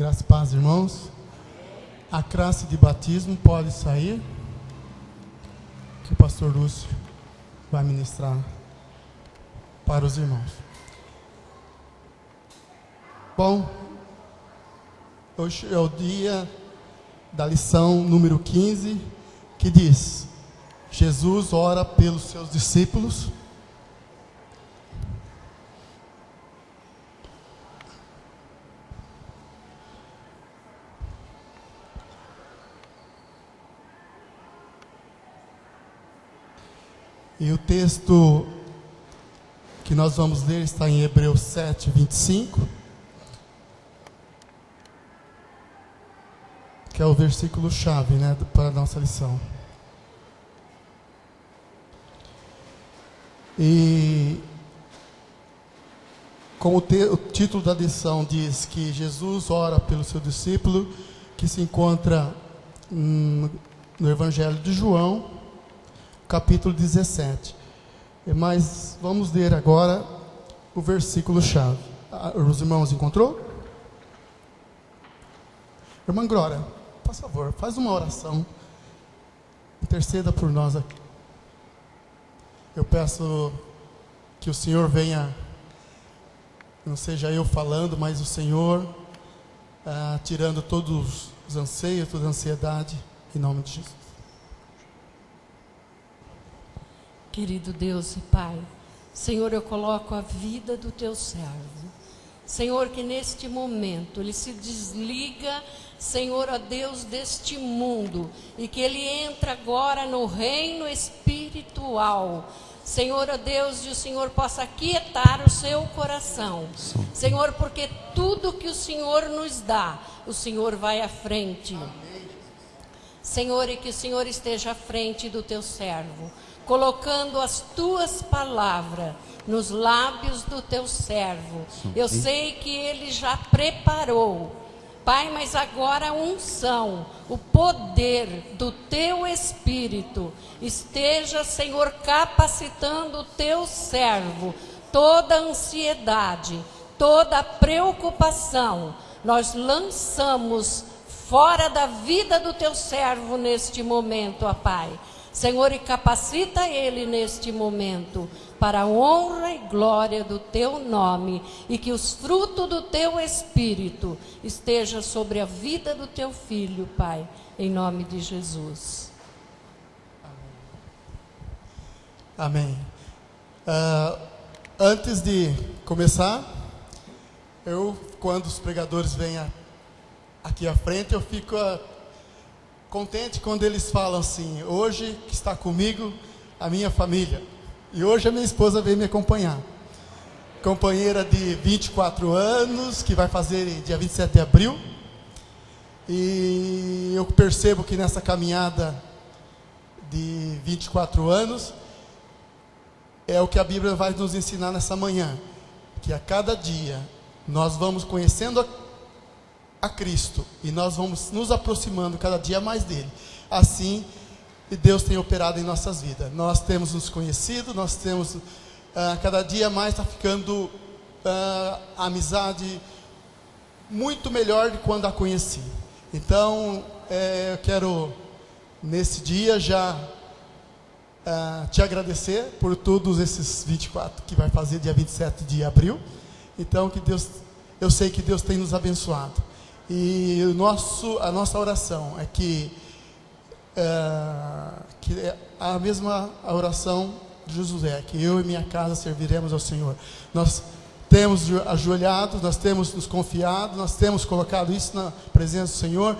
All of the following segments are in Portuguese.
Graças e paz, irmãos. A classe de batismo pode sair, que o pastor Lúcio vai ministrar para os irmãos. Bom, hoje é o dia da lição número 15, que diz: Jesus ora pelos seus discípulos. E o texto que nós vamos ler está em Hebreus 7, 25, que é o versículo chave, para a nossa lição. E como o título da lição diz que Jesus ora pelo seu discípulo, que se encontra no Evangelho de João, capítulo 17. Mas vamos ler agora o versículo chave. Os irmãos encontrou? Irmã Glória, por favor, faz uma oração, interceda por nós aqui. Eu peço que o Senhor venha, não seja eu falando, mas o Senhor tirando todos os anseios, toda a ansiedade, em nome de Jesus. Querido Deus e Pai, Senhor, eu coloco a vida do teu servo. Senhor, que neste momento ele se desliga, Senhor, ó Deus, deste mundo, e que ele entra agora no reino espiritual. Senhor, ó Deus, e o Senhor possa aquietar o seu coração. Senhor, porque tudo que o Senhor nos dá, o Senhor vai à frente. Senhor, e que o Senhor esteja à frente do teu servo, colocando as tuas palavras nos lábios do teu servo. Eu sei que ele já preparou, Pai, mas agora a unção, o poder do teu Espírito esteja, Senhor, capacitando o teu servo. Toda ansiedade, toda preocupação, nós lançamos fora da vida do teu servo neste momento, ó Pai. Senhor, e capacita ele neste momento para a honra e glória do teu nome, e que os frutos do teu Espírito estejam sobre a vida do teu filho, Pai, em nome de Jesus. Amém. Antes de começar, quando os pregadores vêm aqui à frente, eu fico contente quando eles falam assim: hoje que está comigo a minha família. E hoje a minha esposa veio me acompanhar, companheira de 24 anos, que vai fazer dia 27 de abril. E eu percebo que nessa caminhada de 24 anos é o que a Bíblia vai nos ensinar nessa manhã, que a cada dia nós vamos conhecendo a Cristo, e nós vamos nos aproximando cada dia mais dele. Assim, Deus tem operado em nossas vidas. Nós temos nos conhecido, nós temos cada dia mais está ficando a amizade muito melhor de quando a conheci. Então, eu quero nesse dia já te agradecer por todos esses 24 que vai fazer dia 27 de abril. Então, eu sei que Deus tem nos abençoado. E a nossa oração é que é a mesma oração de Josué, que eu e minha casa serviremos ao Senhor. Nós temos ajoelhado, nós temos nos confiado, nós temos colocado isso na presença do Senhor.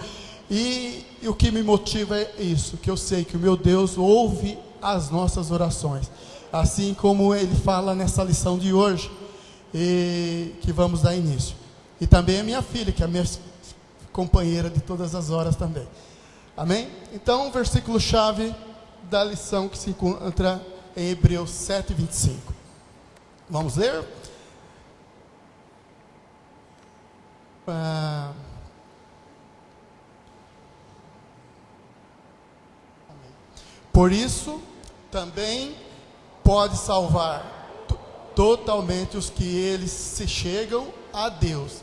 E o que me motiva é isso, que eu sei que o meu Deus ouve as nossas orações, assim como Ele fala nessa lição de hoje, e que vamos dar início. E também a minha filha, que é a minha companheira de todas as horas também. Amém? Então, o versículo-chave da lição que se encontra em Hebreus 7, 25. Vamos ler? Por isso, também pode salvar totalmente os que eles se chegam a Deus,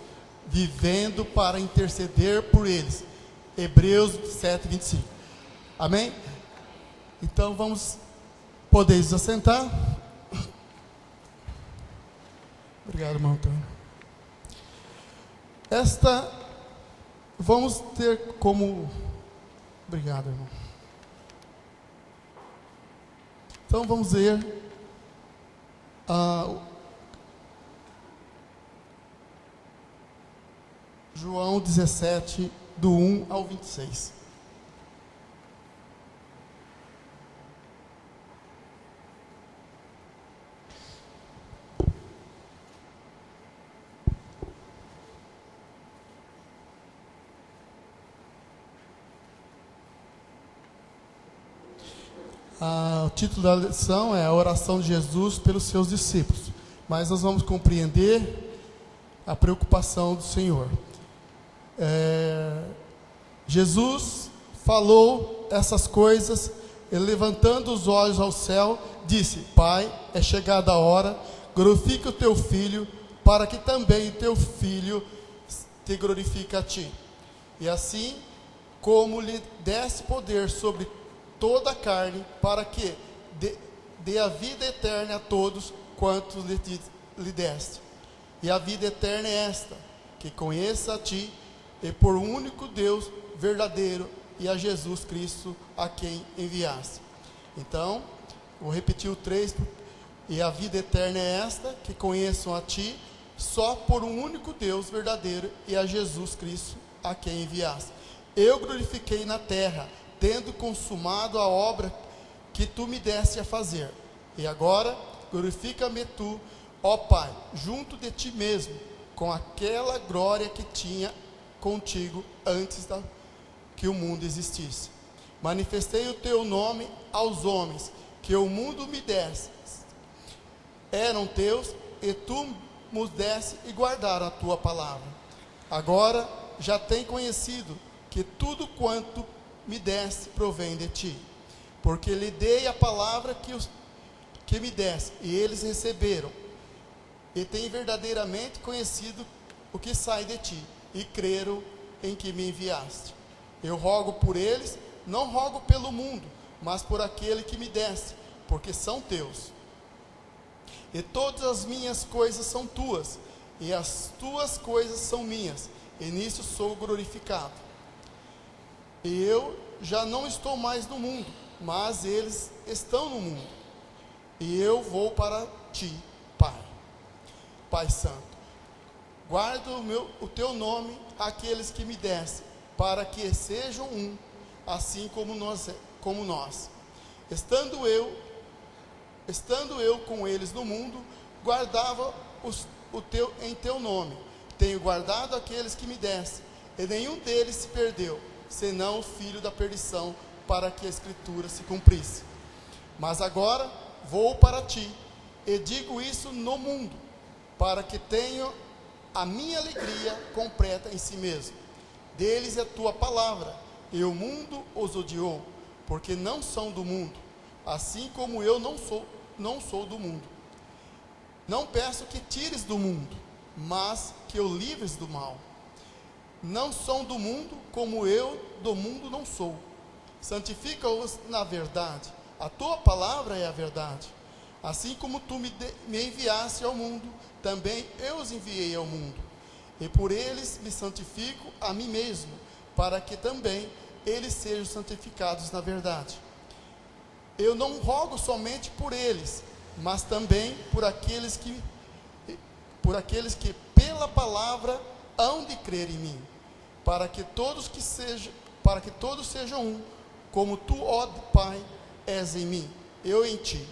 vivendo para interceder por eles. Hebreus 7:25. Amém? Então podeis assentar. Obrigado, irmão Antônio. Vamos ter como... Obrigado, irmão. Então vamos ver João 17, do 1 ao 26. O título da lição é a oração de Jesus pelos seus discípulos, mas nós vamos compreender a preocupação do Senhor. Jesus falou essas coisas, e levantando os olhos ao céu, disse: Pai, é chegada a hora, glorifica o teu Filho, para que também o teu Filho te glorifique a ti. E assim como lhe desse poder sobre toda a carne, para que dê a vida eterna a todos quantos lhe deste. E a vida eterna é esta, que conheça a ti, e por um único Deus verdadeiro, e a Jesus Cristo, a quem enviaste. Então, vou repetir o 3. E a vida eterna é esta, que conheçam a ti, só por um único Deus verdadeiro, e a Jesus Cristo, a quem enviaste. Eu glorifiquei na terra, tendo consumado a obra que tu me deste a fazer. E agora, glorifica-me tu, ó Pai, junto de ti mesmo, com aquela glória que tinha contigo antes que o mundo existisse. Manifestei o teu nome aos homens, que o mundo me deste. Eram teus, e tu nos deste e guardaram a tua palavra. Agora já tem conhecido que tudo quanto me deste provém de ti, porque lhe dei a palavra que me deste, e eles receberam, e têm verdadeiramente conhecido o que sai de ti, e creram em que me enviaste. Eu rogo por eles, não rogo pelo mundo, mas por aquele que me deste, porque são teus. E todas as minhas coisas são tuas, e as tuas coisas são minhas, e nisso sou glorificado. E eu já não estou mais no mundo, mas eles estão no mundo. E eu vou para ti, Pai. Pai Santo, guarda o teu nome àqueles que me deste, para que sejam um, assim como nós. Estando eu com eles no mundo, guardava em teu nome. Tenho guardado aqueles que me deste, e nenhum deles se perdeu, senão o filho da perdição, para que a escritura se cumprisse. Mas agora vou para ti, e digo isso no mundo, para que tenham a minha alegria completa em si mesmo. Deles é a tua palavra, e o mundo os odiou, porque não são do mundo, assim como eu não sou do mundo. Não peço que tires do mundo, mas que o livres do mal. Não são do mundo, como eu do mundo não sou. Santifica-os na verdade. A tua palavra é a verdade. Assim como tu me enviaste ao mundo, também eu os enviei ao mundo. E por eles me santifico a mim mesmo, para que também eles sejam santificados na verdade. Eu não rogo somente por eles, mas também por aqueles que pela palavra hão de crer em mim, para que todos sejam um, como tu, ó Pai, és em mim, eu em ti,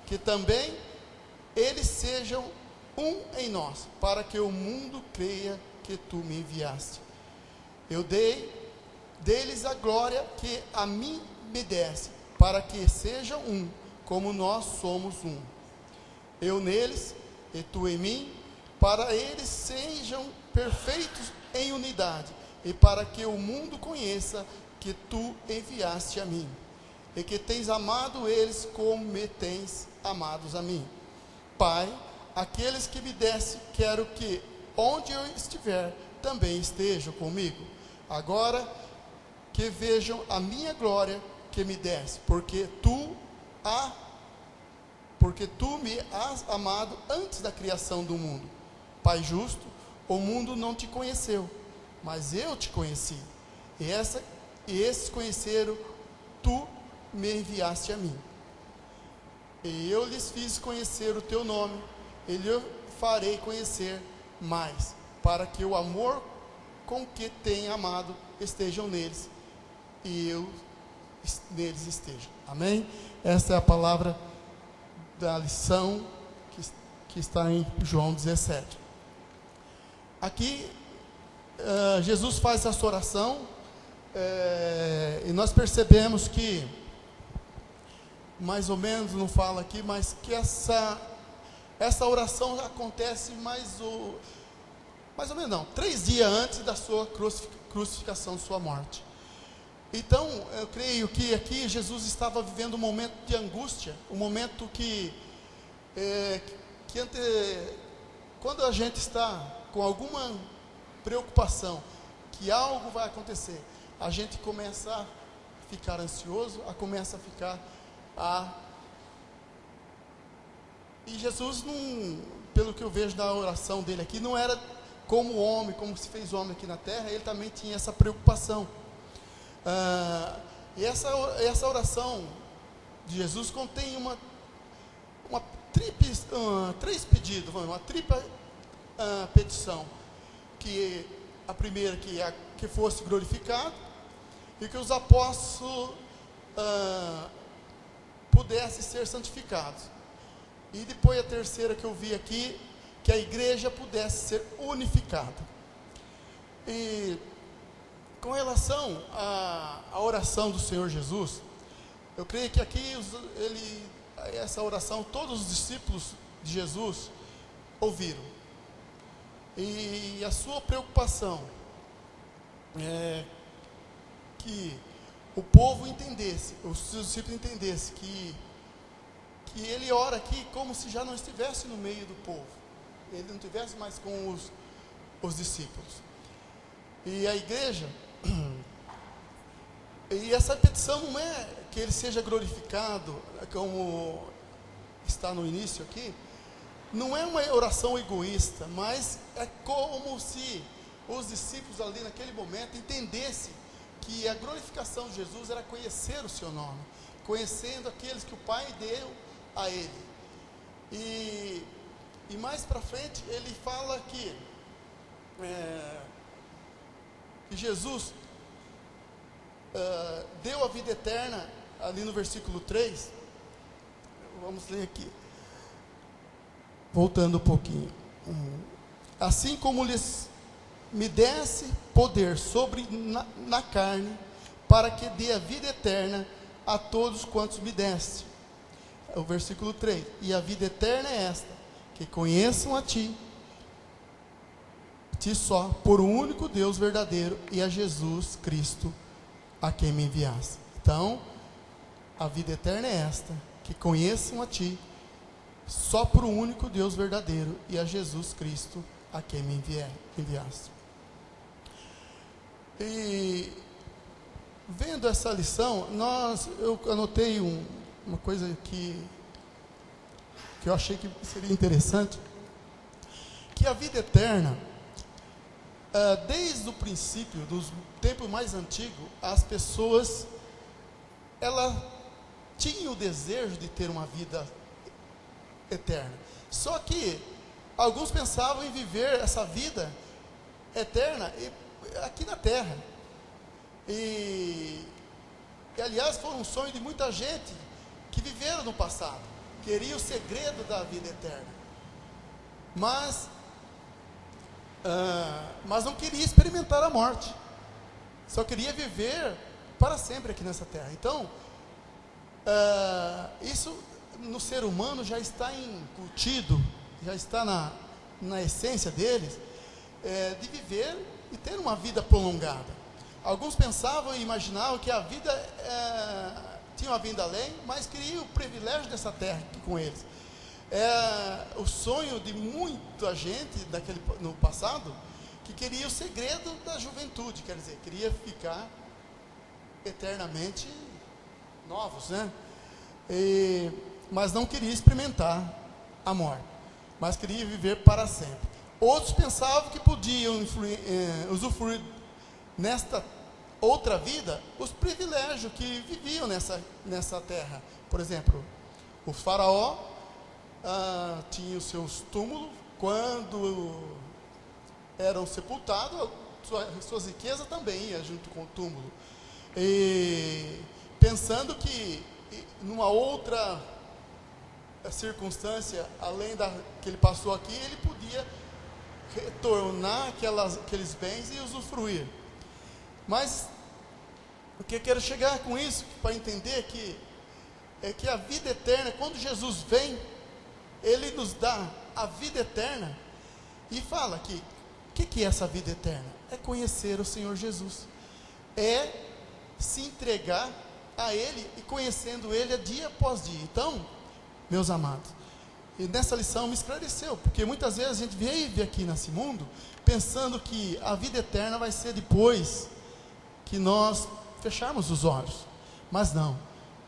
que também eles sejam um em nós, para que o mundo creia que tu me enviaste. Eu dei-lhes a glória que a mim me deste, para que sejam um, como nós somos um. Eu neles e tu em mim, para eles sejam perfeitos em unidade, e para que o mundo conheça que tu enviaste a mim, e que tens amado eles como me tens amados a mim. Pai, aqueles que me deste, quero que, onde eu estiver, também estejam comigo. Agora que vejam a minha glória que me deste, porque tu me has amado antes da criação do mundo. Pai justo, o mundo não te conheceu, mas eu te conheci. E esses conheceram, tu me enviaste a mim. E eu lhes fiz conhecer o teu nome, e lhe farei conhecer mais, para que o amor com que tem amado estejam neles, e eu neles esteja. Amém? Essa é a palavra da lição que está em João 17. Aqui, Jesus faz essa oração, e nós percebemos que, mais ou menos, não fala aqui, mas que essa oração acontece mais ou menos não, 3 dias antes da sua crucificação, sua morte. Então, eu creio que aqui Jesus estava vivendo um momento de angústia, um momento quando a gente está com alguma preocupação, que algo vai acontecer, a gente começa a ficar ansioso, começa a ficar E Jesus, pelo que eu vejo na oração dele aqui, não era como homem, como se fez homem aqui na terra, ele também tinha essa preocupação. E essa oração de Jesus contém três pedidos, uma tripla petição. Que a primeira que fosse glorificado, e que os apóstolos pudessem ser santificados. E depois a terceira que eu vi aqui, que a igreja pudesse ser unificada. E com relação à oração do Senhor Jesus, eu creio que aqui essa oração todos os discípulos de Jesus ouviram. E a sua preocupação é que o povo entendesse, os seus discípulos entendessem que ele ora aqui como se já não estivesse no meio do povo, ele não estivesse mais com os discípulos. E a igreja, e essa petição não é que ele seja glorificado, como está no início aqui, não é uma oração egoísta, mas é como se os discípulos ali naquele momento entendessem que a glorificação de Jesus era conhecer o seu nome, conhecendo aqueles que o Pai deu a ele. E mais para frente ele fala que Jesus deu a vida eterna, ali no versículo 3, vamos ler aqui, voltando um pouquinho. Assim como me desse poder sobre na carne, para que dê a vida eterna a todos quantos me deste. O versículo 3, e a vida eterna é esta, que conheçam a ti só, por um único Deus verdadeiro, e a Jesus Cristo, a quem me enviaste. Então, a vida eterna é esta, que conheçam a ti só por um único Deus verdadeiro, e a Jesus Cristo, a quem me enviaste. E vendo essa lição, eu anotei uma coisa que eu achei que seria interessante, que a vida eterna, desde o princípio, dos tempos mais antigos, as pessoas, elas tinham o desejo de ter uma vida eterna. Só que alguns pensavam em viver essa vida eterna aqui na terra. E aliás, foi um sonho de muita gente que viveram no passado, queria o segredo da vida eterna, mas não queria experimentar a morte, só queria viver para sempre aqui nessa terra. Então, isso no ser humano já está incutido, já está na essência deles, de viver e ter uma vida prolongada. Alguns pensavam e imaginavam que a vida tinha uma vida além, mas queriam o privilégio dessa terra aqui com eles. O sonho de muita gente no passado que queria o segredo da juventude, quer dizer, queria ficar eternamente novos, né? Mas não queria experimentar a morte, mas queria viver para sempre. Outros pensavam que podiam usufruir nesta outra vida os privilégios que viviam nessa terra. Por exemplo, o faraó tinha os seus túmulos, quando eram sepultados, suas riquezas também iam junto com o túmulo. E pensando que numa outra circunstância, além da que ele passou aqui, ele podia retornar aqueles bens e usufruir. Mas o que eu quero chegar com isso, para entender que a vida eterna, quando Jesus vem, Ele nos dá a vida eterna, e fala que o que é essa vida eterna? É conhecer o Senhor Jesus, é se entregar a Ele, e conhecendo Ele dia após dia. Então, meus amados, e nessa lição me esclareceu, porque muitas vezes a gente vive aqui nesse mundo, pensando que a vida eterna vai ser depois que nós fecharmos os olhos, mas não,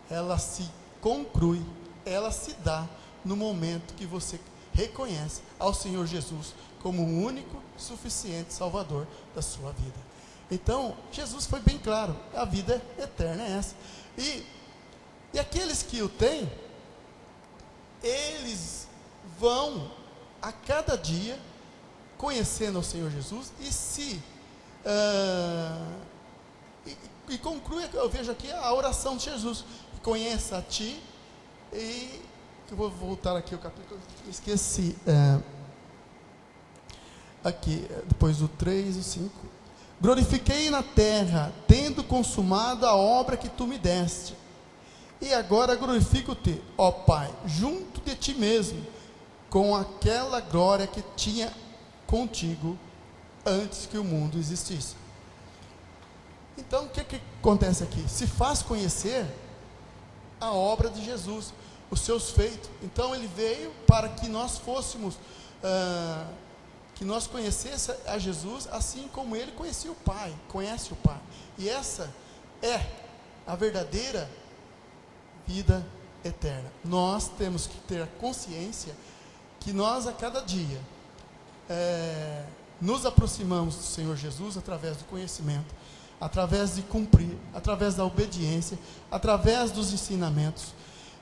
ela se conclui, ela se dá no momento que você reconhece ao Senhor Jesus como o único, suficiente Salvador da sua vida. Então, Jesus foi bem claro, a vida eterna é essa, e aqueles que o têm, eles vão a cada dia conhecendo o Senhor Jesus, e conclui, eu vejo aqui a oração de Jesus: conheça a ti, e eu vou voltar aqui o capítulo, esqueci, aqui, depois do 3 e 5, glorifiquei na terra, tendo consumado a obra que tu me deste, e agora glorifico-te, ó Pai, junto de ti mesmo, com aquela glória que tinha contigo antes que o mundo existisse. Então, o que acontece aqui? Se faz conhecer a obra de Jesus, os seus feitos. Então, Ele veio para que nós fôssemos, que nós conhecêssemos a Jesus, assim como Ele conhecia o Pai, conhece o Pai. E essa é a verdadeira vida eterna. Nós temos que ter a consciência que nós a cada dia nos aproximamos do Senhor Jesus através do conhecimento, através de cumprir, através da obediência, através dos ensinamentos.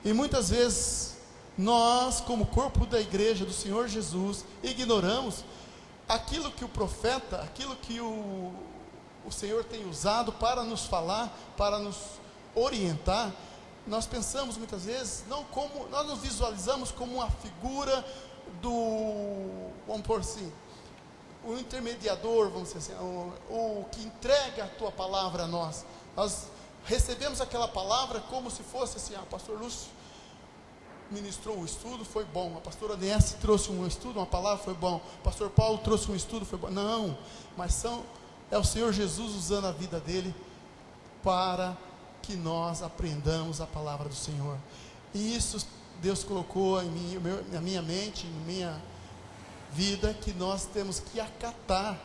E muitas vezes nós, como corpo da igreja do Senhor Jesus, ignoramos aquilo que o profeta, aquilo que o Senhor tem usado para nos falar, para nos orientar. Nós pensamos muitas vezes, nós nos visualizamos como uma figura vamos por assim, o intermediador, vamos dizer assim, o que entrega a tua palavra a nós. Nós recebemos aquela palavra como se fosse assim: o pastor Lúcio ministrou o estudo, foi bom, a pastora Nesse trouxe um estudo, uma palavra, foi bom, o pastor Paulo trouxe um estudo, foi bom. Não, mas é o Senhor Jesus usando a vida dele para que nós aprendamos a palavra do Senhor. E isso Deus colocou em mim, na minha mente, na minha vida, que nós temos que acatar,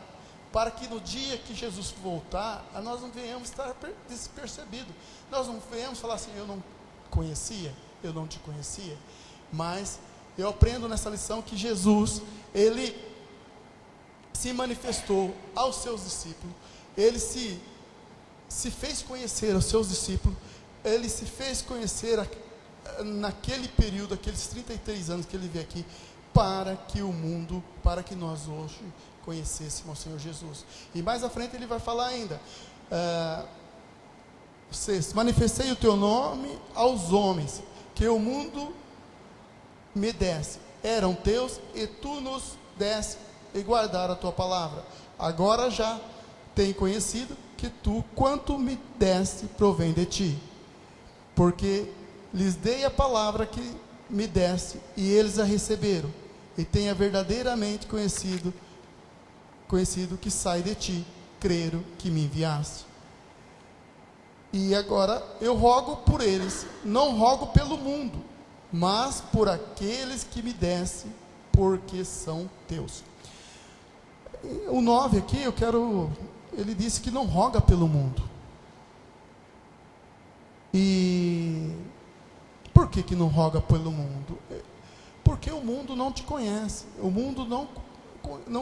para que no dia que Jesus voltar, nós não venhamos estar despercebidos, nós não venhamos falar assim: eu não conhecia, eu não te conhecia. Mas eu aprendo nessa lição que Jesus, Ele se manifestou aos seus discípulos, Ele se fez conhecer aos seus discípulos, Ele se fez conhecer naquele período, aqueles 33 anos que Ele veio aqui, para que nós hoje conhecêssemos o Senhor Jesus. E mais à frente Ele vai falar ainda: 6, manifestei o teu nome aos homens, que o mundo me desse, eram teus, e tu nos desse e guardaram a tua palavra. Agora já tenho conhecido que tu, quanto me deste, provém de ti, porque lhes dei a palavra que me deste, e eles a receberam, e tenha verdadeiramente conhecido que sai de ti, creram que me enviaste. E agora eu rogo por eles, não rogo pelo mundo, mas por aqueles que me deste, porque são teus. O 9 aqui, ele disse que não roga pelo mundo. E por que não roga pelo mundo? Porque o mundo não te conhece. O mundo não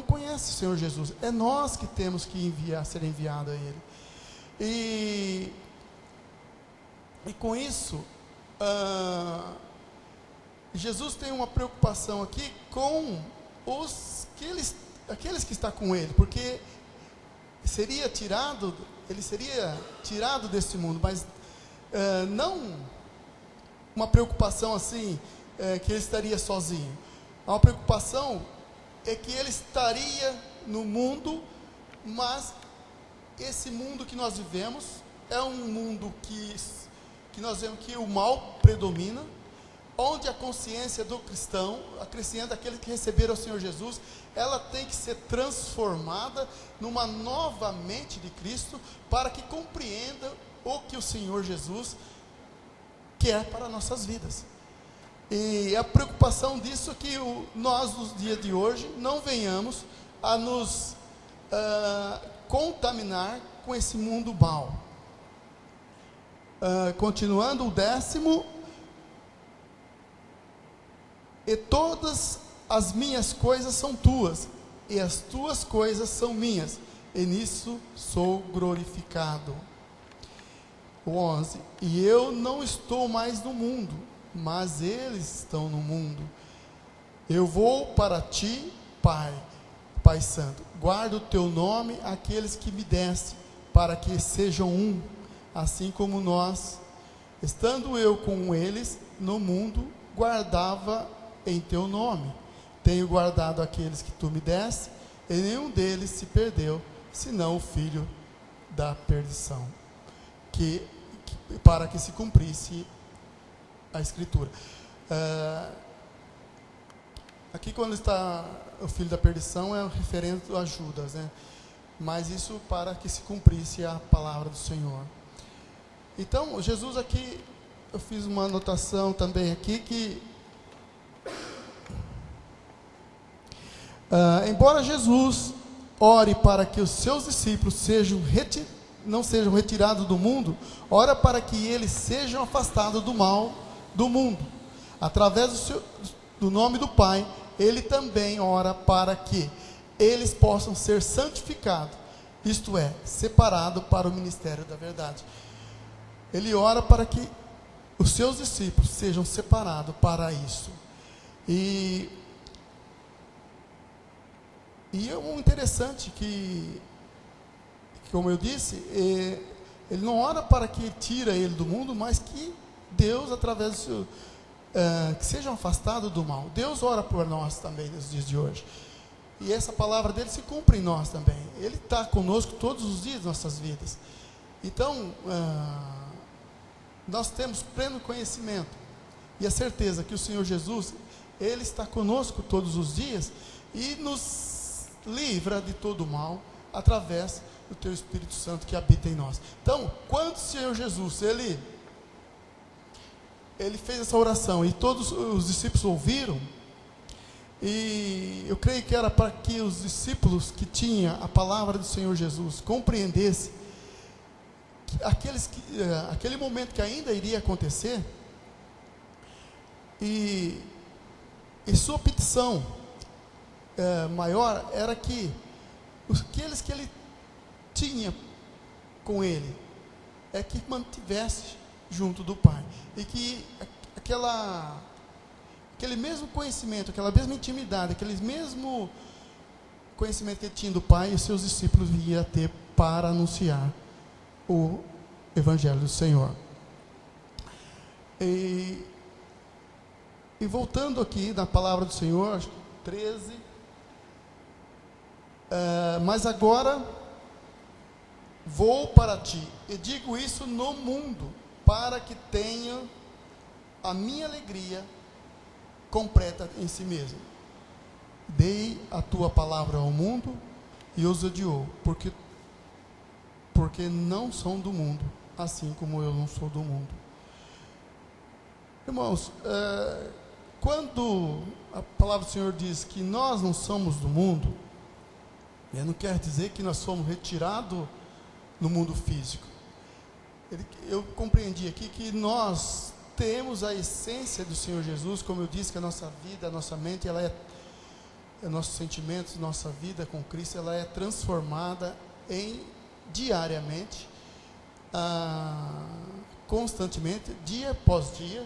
conhece o Senhor Jesus. É nós que temos que ser enviado a Ele. E com isso, Jesus tem uma preocupação aqui com aqueles que estão com Ele, porque ele seria tirado deste mundo, mas não uma preocupação assim, que ele estaria sozinho. Uma preocupação é que ele estaria no mundo, mas esse mundo que nós vivemos é um mundo que nós vemos que o mal predomina, onde a consciência do cristão, a consciência daqueles que receberam o Senhor Jesus, ela tem que ser transformada numa nova mente de Cristo, para que compreenda o que o Senhor Jesus quer para nossas vidas. E a preocupação disso é que nós, nos dias de hoje, não venhamos a nos contaminar com esse mundo mal. Continuando o 10º, e todas as minhas coisas são tuas, e as tuas coisas são minhas, e nisso sou glorificado. O 11, e eu não estou mais no mundo, mas eles estão no mundo. Eu vou para ti, Pai Santo, guarda o teu nome aqueles que me deste, para que sejam um, assim como nós, estando eu com eles no mundo, guardava em teu nome. Tenho guardado aqueles que tu me deste, e nenhum deles se perdeu, senão o filho da perdição, para que se cumprisse a Escritura. Aqui, quando está o filho da perdição, é referente a Judas, né? Mas isso para que se cumprisse a palavra do Senhor. Então, Jesus aqui, eu fiz uma anotação também aqui, que embora Jesus ore para que os seus discípulos não sejam retirados do mundo, ora para que eles sejam afastados do mal do mundo. Através do nome do Pai, ele também ora para que eles possam ser santificados, isto é, separados para o ministério da verdade. Ele ora para que os seus discípulos sejam separados para isso. E é um interessante que, como eu disse, ele não ora para que tire ele do mundo, mas que Deus, através do que sejam afastados do mal. Deus ora por nós também nos dias de hoje. E essa palavra dele se cumpre em nós também. Ele está conosco todos os dias de nossas vidas. Então, nós temos pleno conhecimento e a certeza que o Senhor Jesus, Ele está conosco todos os dias e nos livra de todo o mal através do Teu Espírito Santo que habita em nós. Então, quando o Senhor Jesus, Ele fez essa oração e todos os discípulos ouviram, e eu creio que era para que os discípulos que tinham a palavra do Senhor Jesus compreendessem aquele momento que ainda iria acontecer, e sua petição maior era que aqueles que ele tinha com ele que mantivesse junto do Pai, e que aquele mesmo conhecimento, aquela mesma intimidade, aquele mesmo conhecimento que ele tinha do Pai, os seus discípulos iam ter para anunciar o Evangelho do Senhor. E voltando aqui na palavra do Senhor, 13, mas agora vou para ti, e digo isso no mundo, para que tenha a minha alegria completa em si mesmo. Dei a tua palavra ao mundo e os odiou, porque não são do mundo, assim como eu não sou do mundo. Irmãos, quando a palavra do Senhor diz que nós não somos do mundo, Não quer dizer que nós fomos retirados no mundo físico. Eu compreendi aqui que nós temos a essência do Senhor Jesus, como eu disse, que a nossa vida, a nossa mente, nossos sentimentos, nossa vida com Cristo, ela é transformada diariamente, constantemente, dia após dia,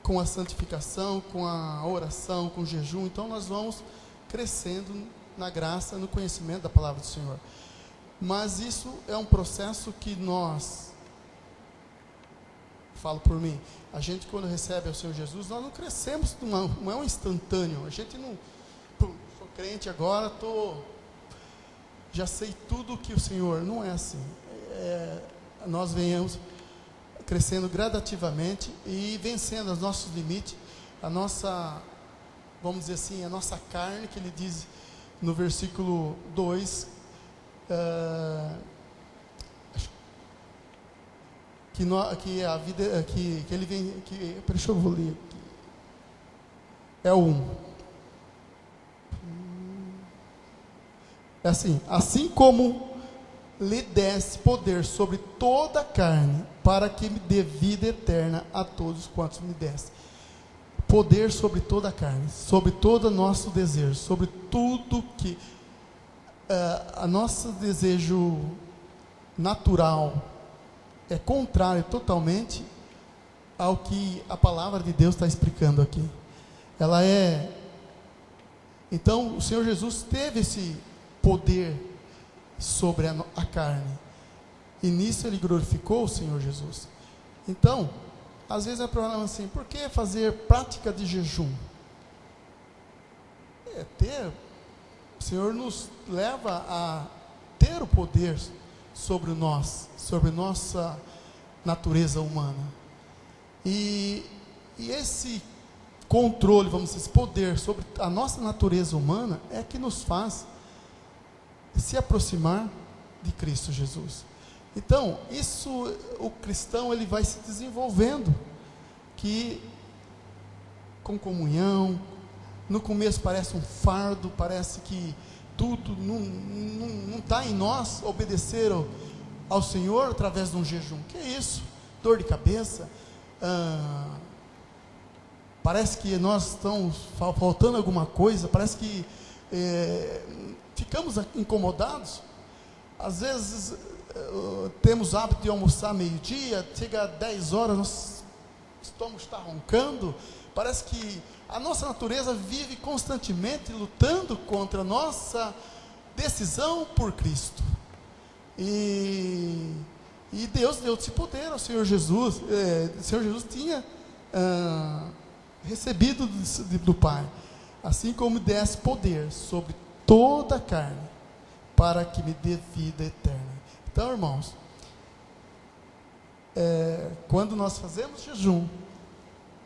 com a santificação, com a oração, com o jejum. Então nós vamos crescendo na graça, no conhecimento da palavra do Senhor. Mas isso é um processo que nós, falo por mim, a gente quando recebe o Senhor Jesus, nós não crescemos, não é um instantâneo. A gente não, sou crente agora, já sei tudo que o Senhor, não é assim. Nós venhamos crescendo gradativamente e vencendo os nossos limites, a nossa, vamos dizer assim, a nossa carne, que ele diz no versículo 2, que a vida, que ele vem, deixa eu ler aqui, é o 1. É assim como lhe desse poder sobre toda a carne, para que me dê vida eterna a todos quantos me desse. Poder sobre toda a carne, sobre todo o nosso desejo, sobre tudo que a nosso desejo natural é contrário totalmente ao que a palavra de Deus está explicando aqui. Então o Senhor Jesus teve esse poder sobre a carne, e nisso ele glorificou o Senhor Jesus. Então, às vezes é problema assim, por que fazer prática de jejum? O Senhor nos leva a ter o poder sobre nós, sobre nossa natureza humana, e esse controle, vamos dizer, esse poder sobre a nossa natureza humana é que nos faz se aproximar de Cristo Jesus. Então, o cristão, ele vai se desenvolvendo, que com comunhão, no começo parece um fardo, parece que tudo não está em nós obedecer ao Senhor através de um jejum. Que é isso? Dor de cabeça, parece que nós estamos faltando alguma coisa, parece que ficamos incomodados. Às vezes temos o hábito de almoçar meio-dia, chega a 10 horas, nosso estômago está roncando. Parece que a nossa natureza vive constantemente lutando contra a nossa decisão por Cristo. E Deus deu esse poder ao Senhor Jesus. O Senhor Jesus tinha recebido do Pai, assim como desse poder sobre toda a carne, para que me dê vida eterna. Então, irmãos, quando nós fazemos jejum,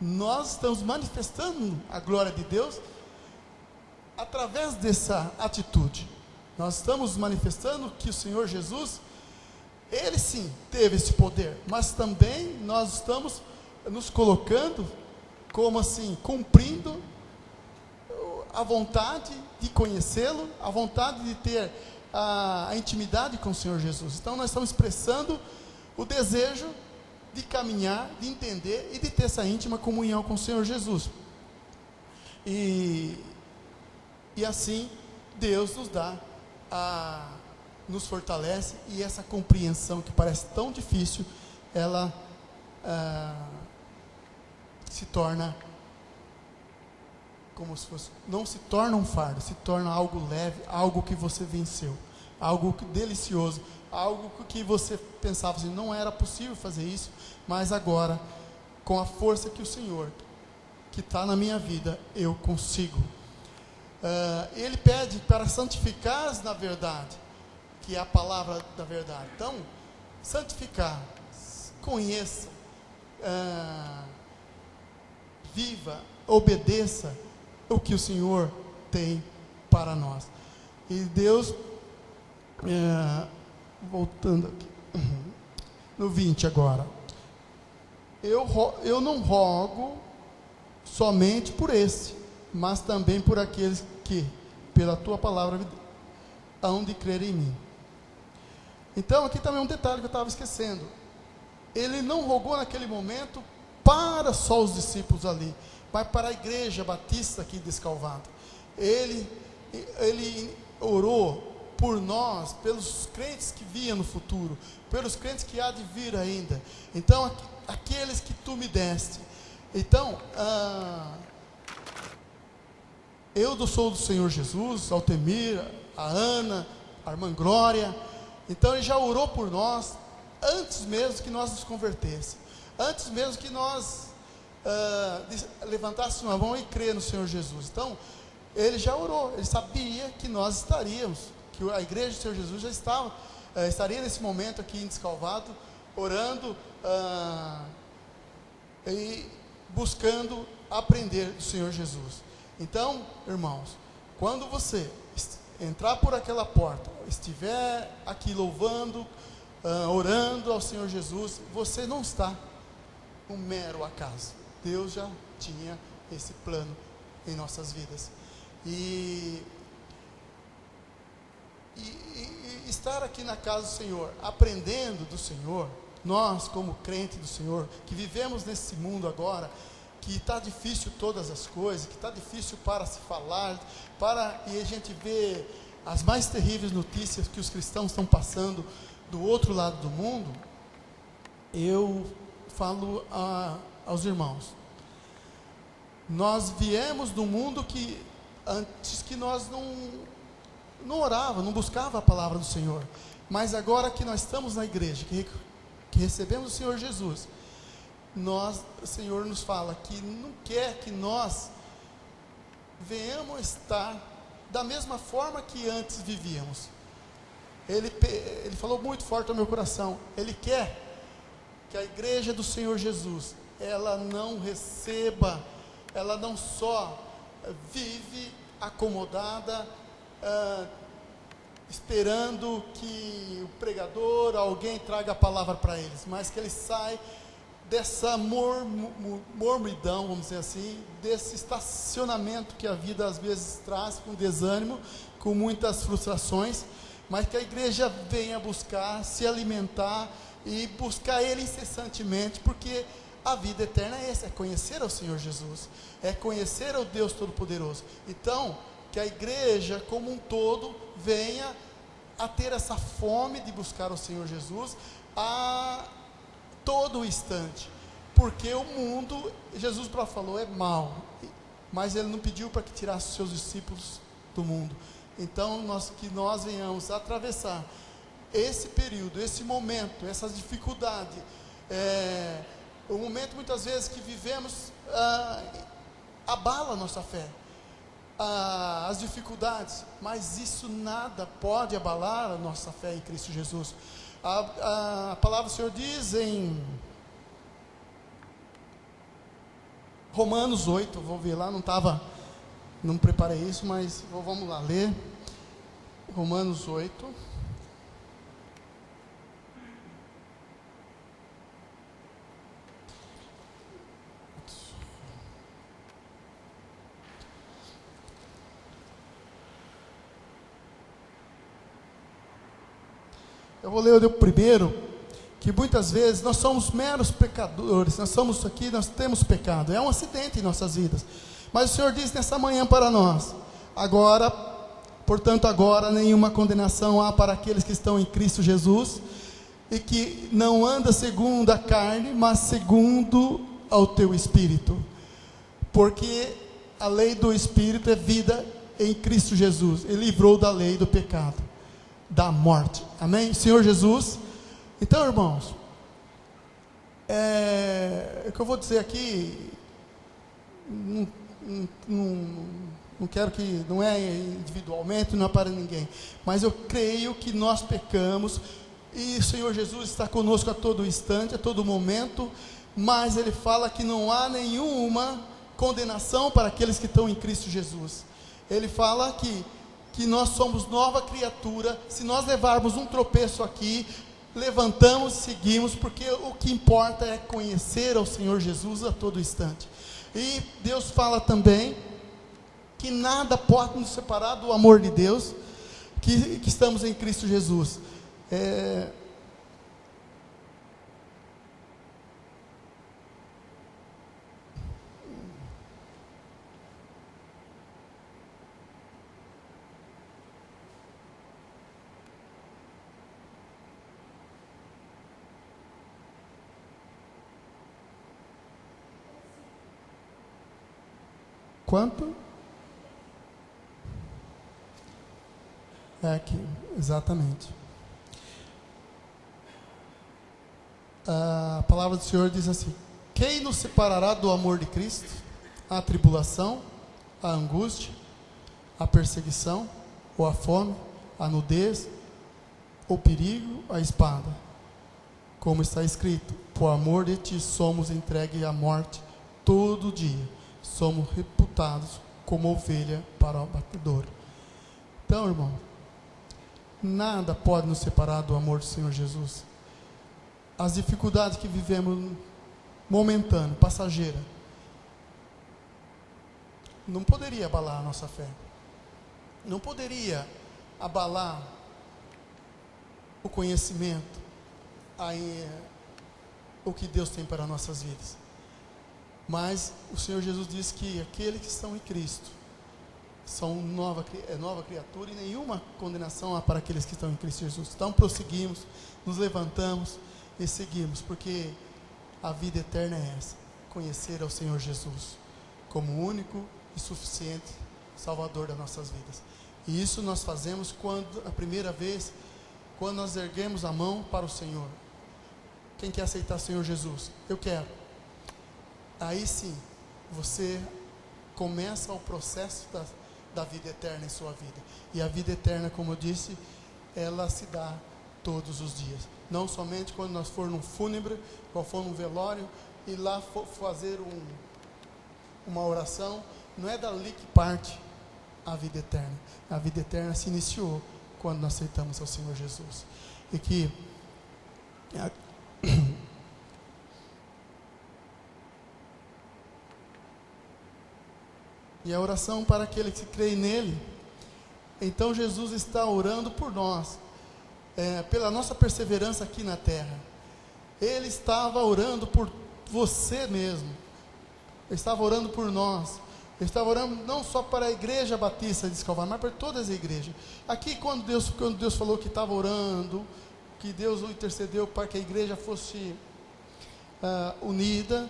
nós estamos manifestando a glória de Deus através dessa atitude. Nós estamos manifestando que o Senhor Jesus, Ele sim teve esse poder, mas também nós estamos nos colocando como assim, cumprindo a vontade de conhecê-lo, a vontade de ter a intimidade com o Senhor Jesus. Então nós estamos expressando o desejo de caminhar, de entender e de ter essa íntima comunhão com o Senhor Jesus. E assim Deus nos fortalece, e essa compreensão que parece tão difícil, ela se torna como se fosse, não se torna um fardo, se torna algo leve, algo que você venceu, algo delicioso, algo que você pensava assim, não era possível fazer isso, mas agora, com a força que o Senhor, que está na minha vida, eu consigo. Ele pede para santificar na verdade, que é a palavra da verdade. Então, santificar, conheça, viva, obedeça o que o Senhor tem para nós. E Deus, voltando aqui, no 20 agora, eu não rogo somente por esse, mas também por aqueles que, pela tua palavra, hão de crer em mim. Então aqui também um detalhe que eu estava esquecendo. Ele não rogou naquele momento para só os discípulos ali, mas para a igreja batista aqui de Escalvado. Ele orou por nós, pelos crentes que viam no futuro, pelos crentes que há de vir ainda. Então, aqueles que tu me deste. Então, eu sou do Senhor Jesus, Altemir, a Ana, a irmã Glória. Então, ele já orou por nós, antes mesmo que nós nos convertêssemos, antes mesmo que nós levantássemos a mão e crer no Senhor Jesus. Então, ele já orou, ele sabia que nós estaríamos, que a igreja do Senhor Jesus já estaria nesse momento aqui em Descalvado, orando e buscando aprender do Senhor Jesus. Então, irmãos, quando você entrar por aquela porta, estiver aqui louvando, orando ao Senhor Jesus, você não está um mero acaso. Deus já tinha esse plano em nossas vidas. E estar aqui na casa do Senhor, aprendendo do Senhor, nós como crente do Senhor, que vivemos nesse mundo agora, que está difícil todas as coisas, que está difícil para se falar, e a gente vê as mais terríveis notícias que os cristãos estão passando do outro lado do mundo. Eu falo aos irmãos, nós viemos do mundo que antes que nós não orava, não buscava a palavra do Senhor, mas agora que nós estamos na igreja, que recebemos o Senhor Jesus, o Senhor nos fala que não quer que nós venhamos estar da mesma forma que antes vivíamos. Ele falou muito forte ao meu coração. Ele quer que a igreja do Senhor Jesus, ela não receba, ela não só vive acomodada, esperando que o pregador, alguém traga a palavra para eles, mas que ele sai dessa mormidão, vamos dizer assim, desse estacionamento que a vida às vezes traz, com desânimo, com muitas frustrações, mas que a igreja venha buscar, se alimentar e buscar Ele incessantemente, porque a vida eterna é essa, é conhecer ao Senhor Jesus, é conhecer ao Deus Todo-Poderoso. Então, que a igreja como um todo venha a ter essa fome de buscar o Senhor Jesus a todo instante, porque o mundo, Jesus falou, é mau, mas Ele não pediu para que tirasse os seus discípulos do mundo. Então, que nós venhamos a atravessar esse período, esse momento, essas dificuldades, o momento muitas vezes que vivemos abala a nossa fé, as dificuldades, mas isso nada pode abalar a nossa fé em Cristo Jesus. A palavra do Senhor diz em Romanos 8, vou ver lá, não preparei isso, mas vamos lá ler, Romanos 8, eu vou ler o primeiro, que muitas vezes nós somos meros pecadores, nós temos pecado, é um acidente em nossas vidas, mas o Senhor diz nessa manhã para nós, portanto agora nenhuma condenação há para aqueles que estão em Cristo Jesus, e que não anda segundo a carne, mas segundo ao teu Espírito, porque a lei do Espírito é vida em Cristo Jesus, Ele livrou da lei do pecado, da morte, amém? Senhor Jesus. Então, irmãos, o que eu vou dizer aqui, não quero que, não é individualmente, não é para ninguém, mas eu creio que nós pecamos, e o Senhor Jesus está conosco a todo instante, a todo momento, mas Ele fala que não há nenhuma condenação para aqueles que estão em Cristo Jesus. Ele fala que nós somos nova criatura, se nós levarmos um tropeço aqui, levantamos e seguimos, porque o que importa é conhecer ao Senhor Jesus a todo instante. E Deus fala também que nada pode nos separar do amor de Deus, que estamos em Cristo Jesus. Quanto? É aqui, exatamente. A palavra do Senhor diz assim: quem nos separará do amor de Cristo? A tribulação, a angústia, a perseguição, ou a fome, a nudez, o perigo, a espada. Como está escrito: por amor de ti somos entregues à morte todo dia, somos reputados como ovelha para o abatedor. Então, irmão, nada pode nos separar do amor do Senhor Jesus. As dificuldades que vivemos momentâneo, passageira, não poderia abalar a nossa fé. Não poderia abalar o conhecimento, o que Deus tem para nossas vidas. Mas o Senhor Jesus diz que aqueles que estão em Cristo são nova criatura, e nenhuma condenação há para aqueles que estão em Cristo Jesus. Então prosseguimos, nos levantamos e seguimos, porque a vida eterna é essa: conhecer ao Senhor Jesus como único e suficiente Salvador das nossas vidas. E isso nós fazemos a primeira vez, quando nós erguemos a mão para o Senhor. Quem quer aceitar o Senhor Jesus? Eu quero. Aí sim, você começa o processo da vida eterna em sua vida. E a vida eterna, como eu disse, ela se dá todos os dias. Não somente quando nós for num fúnebre, ou for num velório, e lá fazer uma oração. Não é dali que parte a vida eterna. A vida eterna se iniciou quando nós aceitamos ao Senhor Jesus. E que e a oração para aquele que crê nele. Então Jesus está orando por nós, pela nossa perseverança aqui na terra. Ele estava orando por você mesmo. Ele estava orando por nós. Ele estava orando não só para a igreja batista de Calvário, mas para todas as igrejas. Aqui quando Deus falou que estava orando, que Deus o intercedeu para que a igreja fosse unida,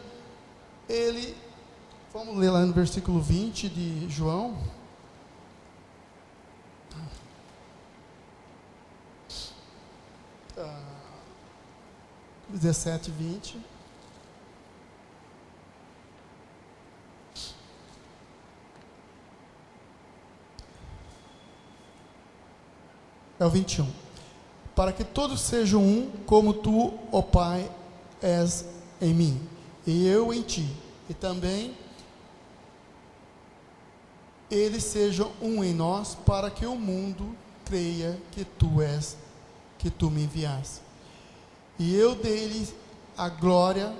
vamos ler lá no versículo 20 de João. Ah, 17, 20. É o 21. Para que todos sejam um, como tu, ó Pai, és em mim, e eu em ti, e também eles sejam um em nós, para que o mundo creia que tu és, que tu me enviaste. E eu dei-lhes a glória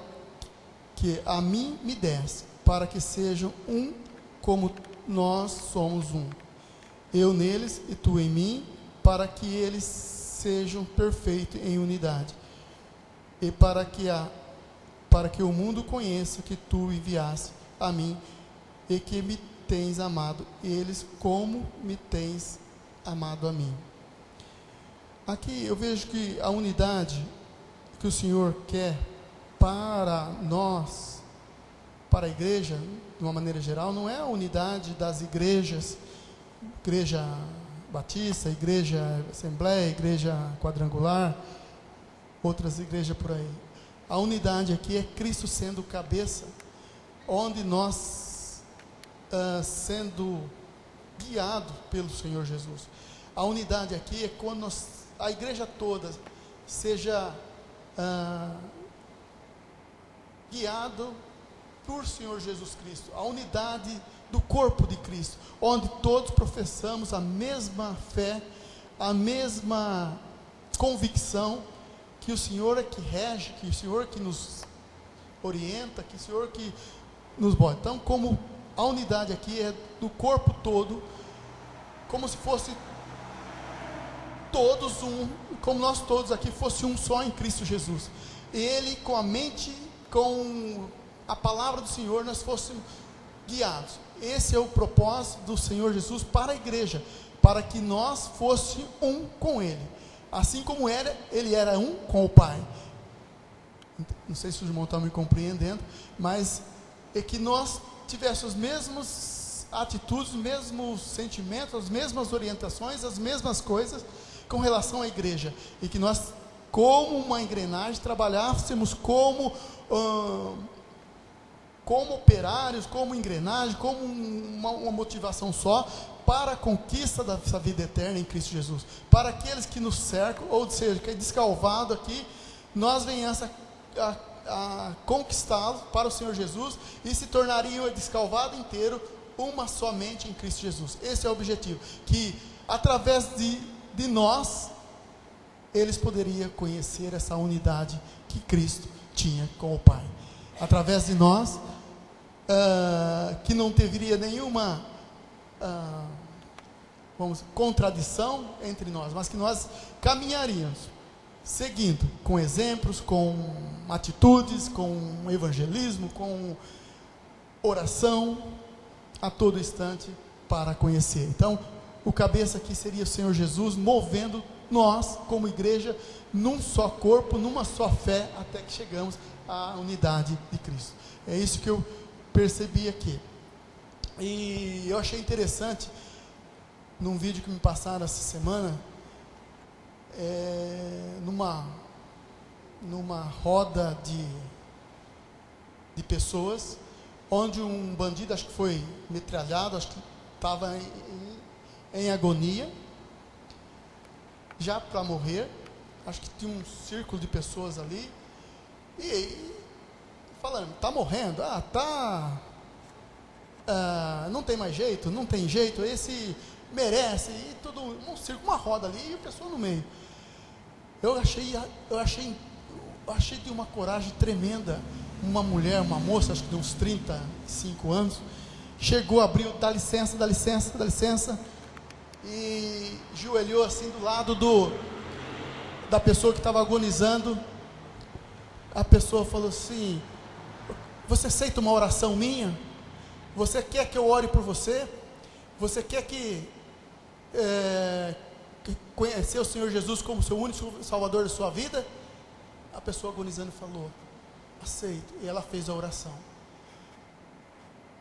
que a mim me deste, para que sejam um como nós somos um. Eu neles e tu em mim, para que eles sejam perfeitos em unidade. E para que o mundo conheça que tu enviaste a mim, e que me tens amado eles como me tens amado a mim. Aqui eu vejo que a unidade que o Senhor quer para nós, para a igreja, de uma maneira geral, não é a unidade das igrejas, igreja batista, igreja assembleia, igreja quadrangular, outras igrejas por aí. A unidade aqui é Cristo sendo cabeça, onde nós sendo guiado pelo Senhor Jesus. A unidade aqui é quando a igreja toda seja guiado por Senhor Jesus Cristo. A unidade do corpo de Cristo, onde todos professamos a mesma fé, a mesma convicção, que o Senhor é que rege, que o Senhor é que nos orienta, que o Senhor é que nos bota. Então, como a unidade aqui é do corpo todo, como se fosse todos um, como nós todos aqui fosse um só em Cristo Jesus. Ele, com a mente, com a palavra do Senhor, nós fôssemos guiados. Esse é o propósito do Senhor Jesus para a igreja, para que nós fosse um com Ele, assim como Ele era um com o Pai. Não sei se os irmãos estão me compreendendo, mas é que nós tivéssemos as mesmas atitudes, os mesmos sentimentos, as mesmas orientações, as mesmas coisas com relação à igreja, e que nós, como uma engrenagem, trabalhássemos como operários, como engrenagem, como uma motivação só para a conquista dessa vida eterna em Cristo Jesus. Para aqueles que nos cercam, ou seja, que é descalvado aqui, nós venhamos a conquistá-los para o Senhor Jesus e se tornariam descalvado inteiro uma somente em Cristo Jesus. Esse é o objetivo, que através de nós eles poderiam conhecer essa unidade que Cristo tinha com o Pai. Através de nós, que não teria nenhuma contradição entre nós, mas que nós caminharíamos seguindo, com exemplos, com atitudes, com evangelismo, com oração, a todo instante, para conhecer. Então, o cabeça aqui seria o Senhor Jesus, movendo nós, como igreja, num só corpo, numa só fé, até que chegamos à unidade de Cristo. É isso que eu percebi aqui. E eu achei interessante, num vídeo que me passaram essa semana, numa roda de pessoas, onde um bandido, acho que foi metralhado, acho que estava em agonia, já para morrer. Acho que tinha um círculo de pessoas ali, e falando, está morrendo, não tem mais jeito, não tem jeito, esse merece, e tudo, um círculo, uma roda ali, e a pessoa no meio. Eu achei de uma coragem tremenda, uma mulher, uma moça, acho que de uns 35 anos, chegou, abriu, dá licença, e joelhou assim do lado da pessoa que estava agonizando. A pessoa falou assim: você aceita uma oração minha? Você quer que eu ore por você? Você quer que conhecer o Senhor Jesus como seu único salvador da sua vida? A pessoa agonizando falou: aceito. E ela fez a oração.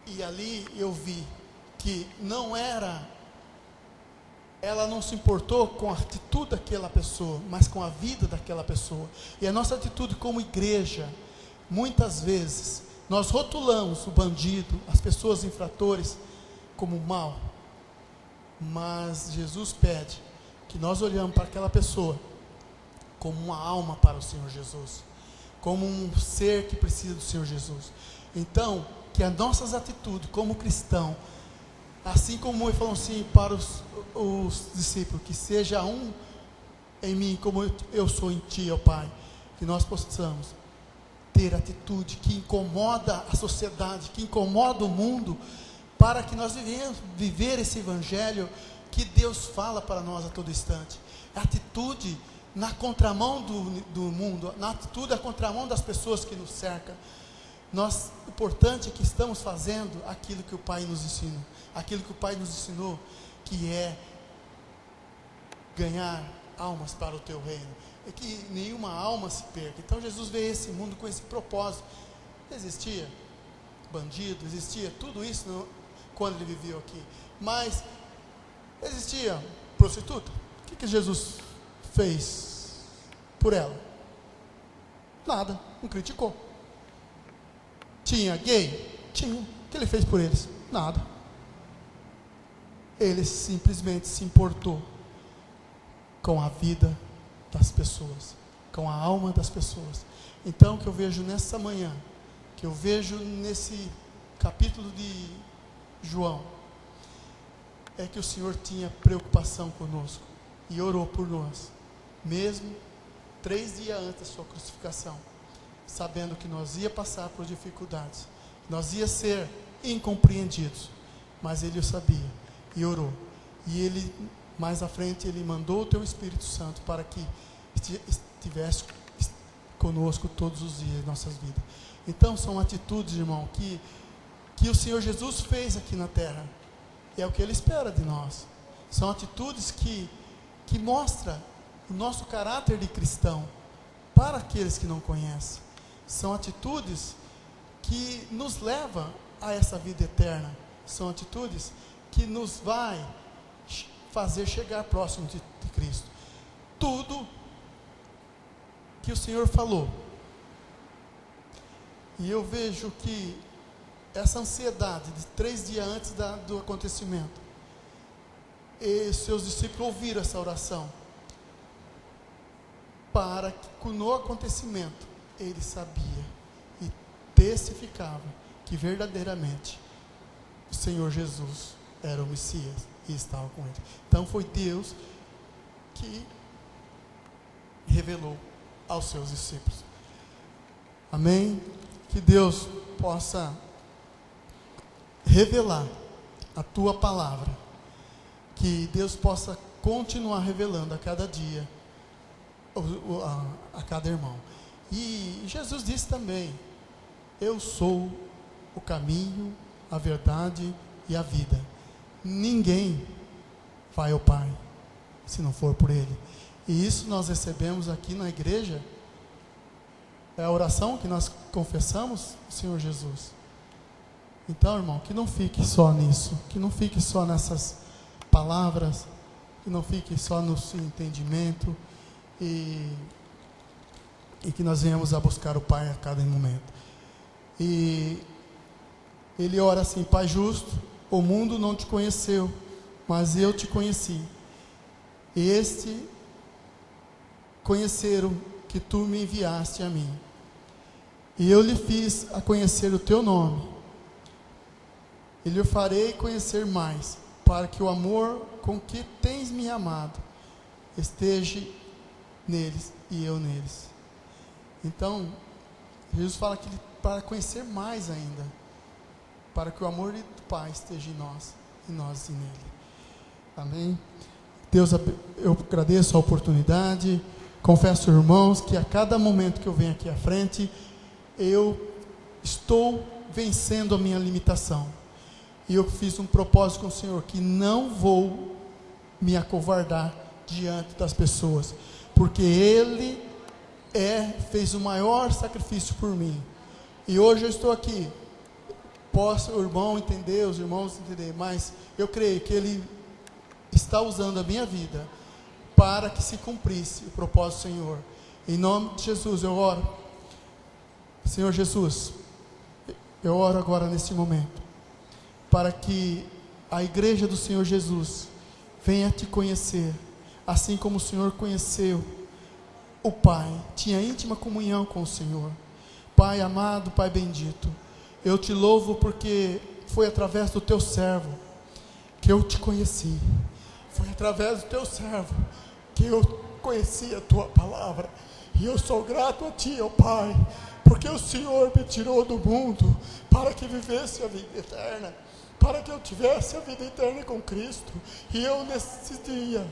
E ali eu vi que ela não se importou com a atitude daquela pessoa, mas com a vida daquela pessoa. E a nossa atitude como igreja, muitas vezes, nós rotulamos o bandido, as pessoas infratores, como mal. Mas Jesus pede que nós olhamos para aquela pessoa como uma alma para o Senhor Jesus, como um ser que precisa do Senhor Jesus. Então, que as nossas atitudes como cristão, assim como ele falou assim para os discípulos, que seja um em mim como eu sou em ti, ó Pai, que nós possamos ter atitude que incomoda a sociedade, que incomoda o mundo, para que nós viver esse evangelho que Deus fala para nós a todo instante. Atitude na contramão do mundo, na atitude na contramão das pessoas que nos cercam. O importante é que estamos fazendo aquilo que o Pai nos ensina, aquilo que o Pai nos ensinou, que é ganhar almas para o teu reino, é que nenhuma alma se perca. Então Jesus veio a esse mundo com esse propósito. Existia bandido, existia tudo isso quando ele viveu aqui, mas existia prostituta. O que Jesus fez por ela? Nada, não criticou. Tinha gay? Tinha. O que ele fez por eles? Nada. Ele simplesmente se importou com a vida das pessoas, com a alma das pessoas. Então, o que eu vejo nessa manhã, que eu vejo nesse capítulo de João, é que o Senhor tinha preocupação conosco e orou por nós, mesmo 3 dias antes da sua crucificação, sabendo que nós ia passar por dificuldades, nós ia ser incompreendidos, mas Ele o sabia e orou. E Ele mais à frente Ele mandou o Teu Espírito Santo para que estivesse conosco todos os dias de nossas vidas. Então são atitudes, irmão, que o Senhor Jesus fez aqui na terra. É o que Ele espera de nós. São atitudes que mostram o nosso caráter de cristão para aqueles que não conhecem. São atitudes que nos levam a essa vida eterna. São atitudes que nos vai fazer chegar próximo de Cristo. Tudo que o Senhor falou. E eu vejo que essa ansiedade de 3 dias antes do acontecimento, e seus discípulos ouviram essa oração, para que no acontecimento ele sabia e testificava que verdadeiramente o Senhor Jesus era o Messias e estava com ele. Então foi Deus que revelou aos seus discípulos. Amém? Que Deus possa revelar a tua palavra, que Deus possa continuar revelando a cada dia, a cada irmão. E Jesus disse também: eu sou o caminho, a verdade e a vida. Ninguém vai ao Pai se não for por Ele. E isso nós recebemos aqui na igreja. É a oração que nós confessamos o Senhor Jesus. Então, irmão, que não fique só nisso, que não fique só nessas palavras, que não fique só no seu entendimento, e que nós venhamos a buscar o Pai a cada momento. E ele ora assim: Pai justo, o mundo não te conheceu, mas eu te conheci. E este conheceram que tu me enviaste a mim. E eu lhe fiz a conhecer o teu nome. E lhe farei conhecer mais, para que o amor com que tens me amado esteja neles e eu neles. Então, Jesus fala que para conhecer mais ainda, para que o amor do Pai esteja em nós e nós em Ele. Amém? Deus, eu agradeço a oportunidade. Confesso, irmãos, que a cada momento que eu venho aqui à frente, eu estou vencendo a minha limitação. E eu fiz um propósito com o Senhor, que não vou me acovardar diante das pessoas, porque Ele fez o maior sacrifício por mim. E hoje eu estou aqui. Posso o irmão entender, os irmãos entender, mas eu creio que Ele está usando a minha vida para que se cumprisse o propósito do Senhor. Em nome de Jesus eu oro. Senhor Jesus, eu oro agora nesse momento, para que a igreja do Senhor Jesus venha te conhecer, assim como o Senhor conheceu o Pai, tinha íntima comunhão com o Senhor. Pai amado, Pai bendito, eu te louvo porque foi através do teu servo que eu te conheci, foi através do teu servo que eu conheci a tua palavra, e eu sou grato a ti, ó Pai, porque o Senhor me tirou do mundo para que vivesse a vida eterna, para que eu tivesse a vida eterna com Cristo. E eu nesse dia,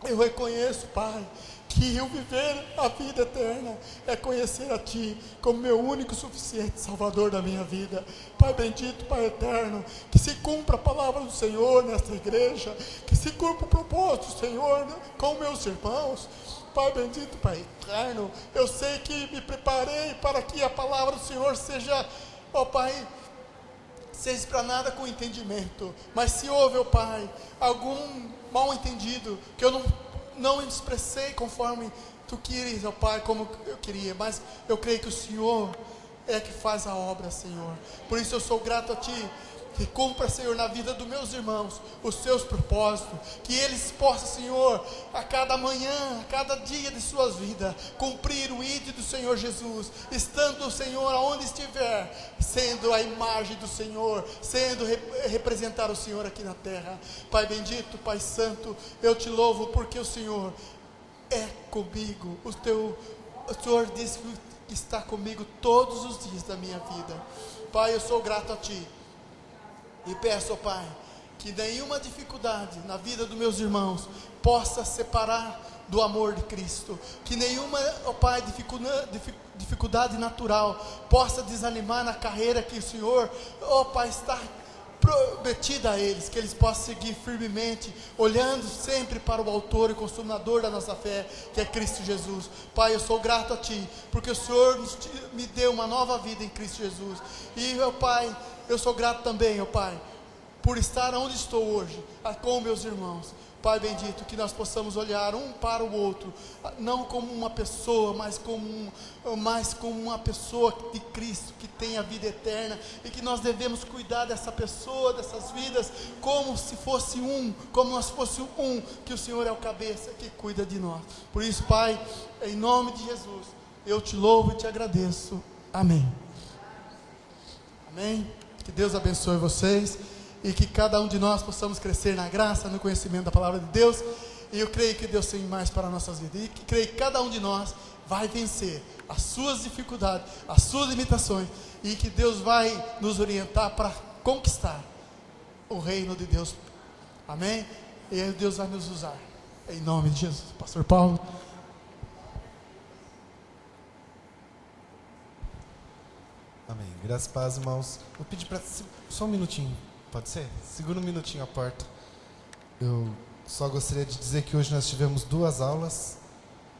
eu reconheço, Pai, que eu viver a vida eterna é conhecer a Ti como meu único e suficiente Salvador da minha vida. Pai bendito, Pai eterno, que se cumpra a palavra do Senhor nesta igreja, que se cumpra o propósito do Senhor com meus irmãos. Pai bendito, Pai eterno, eu sei que me preparei para que a palavra do Senhor seja, ó Pai, seja explanada com entendimento. Mas se houve, ó Pai, algum mal entendido, que eu não me expressei conforme Tu querias, ó Pai, como eu queria, mas eu creio que o Senhor é que faz a obra, Senhor. Por isso eu sou grato a Ti, que cumpra, Senhor, na vida dos meus irmãos os Seus propósitos, que eles possam, Senhor, a cada manhã, a cada dia de suas vidas, cumprir o ídolo do Senhor Jesus, estando, Senhor, aonde estiver, sendo a imagem do Senhor, sendo representar o Senhor aqui na terra. Pai bendito, Pai santo, eu te louvo porque o Senhor é comigo. O Senhor disse que está comigo todos os dias da minha vida. Pai, eu sou grato a Ti. E peço, ó Pai, que nenhuma dificuldade na vida dos meus irmãos possa separar do amor de Cristo, que nenhuma, ó Pai, dificuldade natural possa desanimar na carreira que o Senhor, ó Pai, está prometida a eles, que eles possam seguir firmemente, olhando sempre para o autor e consumador da nossa fé, que é Cristo Jesus. Pai, eu sou grato a Ti, porque o Senhor me deu uma nova vida em Cristo Jesus, e meu Pai, eu sou grato também, ó Pai, por estar onde estou hoje, com meus irmãos. Pai bendito, que nós possamos olhar um para o outro, não como uma pessoa, mas como uma pessoa de Cristo, que tem a vida eterna, e que nós devemos cuidar dessa pessoa, dessas vidas, como se fosse como nós fosse um, que o Senhor é o cabeça, que cuida de nós. Por isso, Pai, em nome de Jesus, eu te louvo e te agradeço. Amém. Amém. Que Deus abençoe vocês, e que cada um de nós possamos crescer na graça, no conhecimento da palavra de Deus. E eu creio que Deus tem mais para nossas vidas, e que creio que cada um de nós vai vencer as suas dificuldades, as suas limitações, e que Deus vai nos orientar para conquistar o reino de Deus. Amém? E aí Deus vai nos usar, em nome de Jesus. Pastor Paulo. Amém. Graças e paz, irmãos. Vou pedir para só um minutinho. Pode ser? Segura um minutinho a porta. Eu só gostaria de dizer que hoje nós tivemos 2 aulas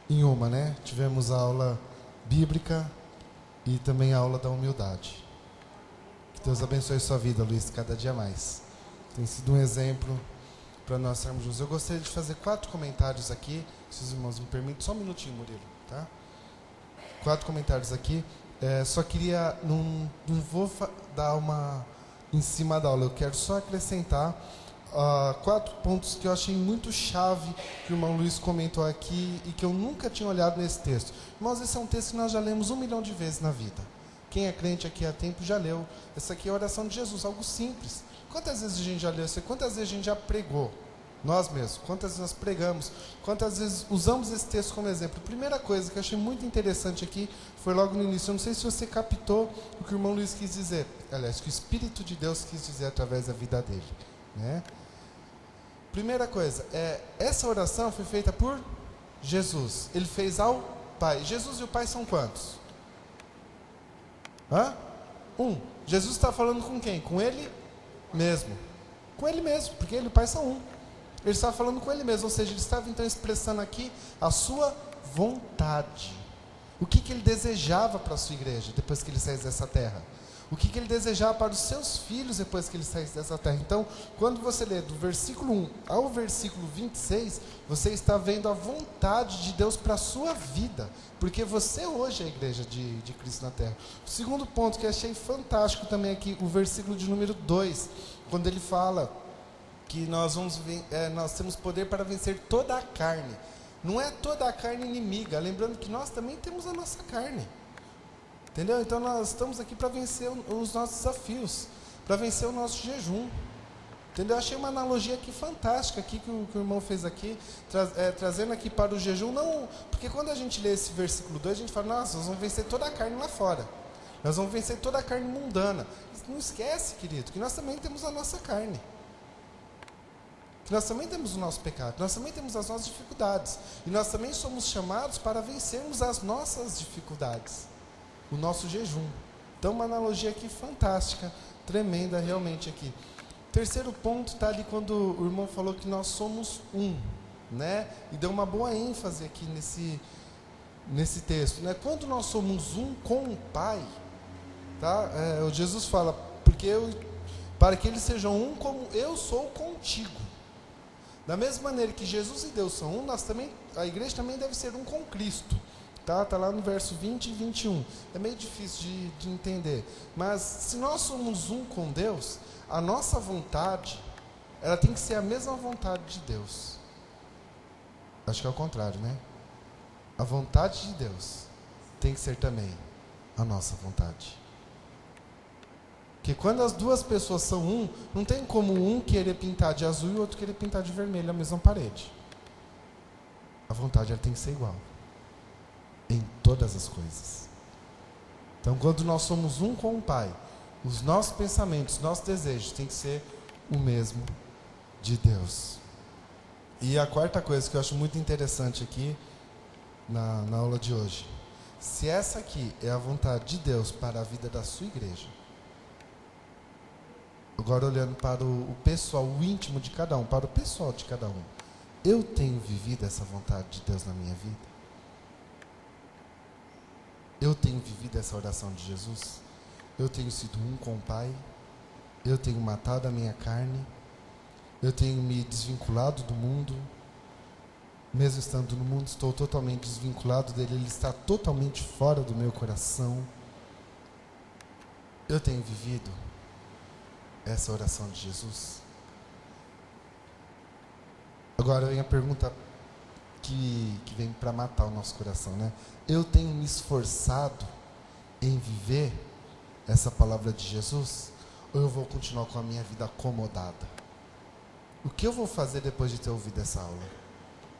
em uma, né? Tivemos a aula bíblica e também a aula da humildade. Que Deus abençoe sua vida, Luiz, cada dia mais. Tem sido um exemplo para nós estarmos juntos. Eu gostaria de fazer 4 comentários aqui. Se os irmãos me permitem, só um minutinho, Murilo, tá? 4 comentários aqui. Só queria, não vou dar uma em cima da aula, eu quero só acrescentar 4 pontos que eu achei muito chave, que o irmão Luiz comentou aqui e que eu nunca tinha olhado nesse texto. Irmãos, esse é um texto que nós já lemos 1 milhão de vezes na vida. Quem é crente aqui há tempo já leu. Essa aqui é a oração de Jesus, algo simples. Quantas vezes a gente já leu isso? Quantas vezes a gente já pregou? Nós mesmos, quantas vezes nós pregamos, quantas vezes usamos esse texto como exemplo. Primeira coisa que eu achei muito interessante aqui, foi logo no início, eu não sei se você captou o que o irmão Luiz quis dizer, aliás, que o Espírito de Deus quis dizer através da vida dele, né? Primeira coisa, essa oração foi feita por Jesus, ele fez ao Pai. Jesus e o Pai são quantos? Um. Jesus está falando com quem? Com ele mesmo. Com ele mesmo, porque ele e o Pai são um. Ele estava falando com ele mesmo, ou seja, ele estava então expressando aqui a sua vontade. O que ele desejava para a sua igreja depois que ele saísse dessa terra? O que ele desejava para os seus filhos depois que ele saísse dessa terra? Então, quando você lê do versículo 1 ao versículo 26, você está vendo a vontade de Deus para a sua vida, porque você hoje é a igreja de Cristo na terra. O segundo ponto que eu achei fantástico também aqui, o versículo de número 2, quando ele fala que nós temos poder para vencer toda a carne. Não é toda a carne inimiga, lembrando que nós também temos a nossa carne. Entendeu? Então nós estamos aqui para vencer os nossos desafios, para vencer o nosso jejum. Entendeu? Eu achei uma analogia aqui fantástica aqui que o irmão fez aqui, trazendo aqui para o jejum. Não, porque quando a gente lê esse versículo 2, a gente fala, nossa, nós vamos vencer toda a carne lá fora. Nós vamos vencer toda a carne mundana. Não esquece, querido, que nós também temos a nossa carne. Que nós também temos o nosso pecado, nós também temos as nossas dificuldades, e nós também somos chamados para vencermos as nossas dificuldades, o nosso jejum. Então uma analogia aqui fantástica, tremenda realmente aqui. Terceiro ponto está ali quando o irmão falou que nós somos um, né? E deu uma boa ênfase aqui nesse texto, né? Quando nós somos um com o Pai, tá? O Jesus fala, para que eles sejam um como eu sou contigo. Da mesma maneira que Jesus e Deus são um, a igreja também deve ser um com Cristo. Tá lá no verso 20 e 21. É meio difícil de entender. Mas se nós somos um com Deus, a nossa vontade, ela tem que ser a mesma vontade de Deus. Acho que é o contrário, né? A vontade de Deus tem que ser também a nossa vontade. Porque quando as duas pessoas são um, não tem como um querer pintar de azul e o outro querer pintar de vermelho a mesma parede. A vontade ela tem que ser igual. Em todas as coisas. Então quando nós somos um com o Pai, os nossos pensamentos, nossos desejos têm que ser o mesmo de Deus. E a quarta coisa que eu acho muito interessante aqui na aula de hoje: se essa aqui é a vontade de Deus para a vida da sua igreja, agora olhando para o pessoal, o íntimo de cada um, para o pessoal de cada um, eu tenho vivido essa vontade de Deus na minha vida? Eu tenho vivido essa oração de Jesus? Eu tenho sido um com o Pai? Eu tenho matado a minha carne? Eu tenho me desvinculado do mundo? Mesmo estando no mundo, estou totalmente desvinculado dele, ele está totalmente fora do meu coração. Eu tenho vivido essa oração de Jesus? Agora vem a pergunta que vem para matar o nosso coração, né? Eu tenho me esforçado em viver essa palavra de Jesus? Ou eu vou continuar com a minha vida acomodada? O que eu vou fazer depois de ter ouvido essa aula?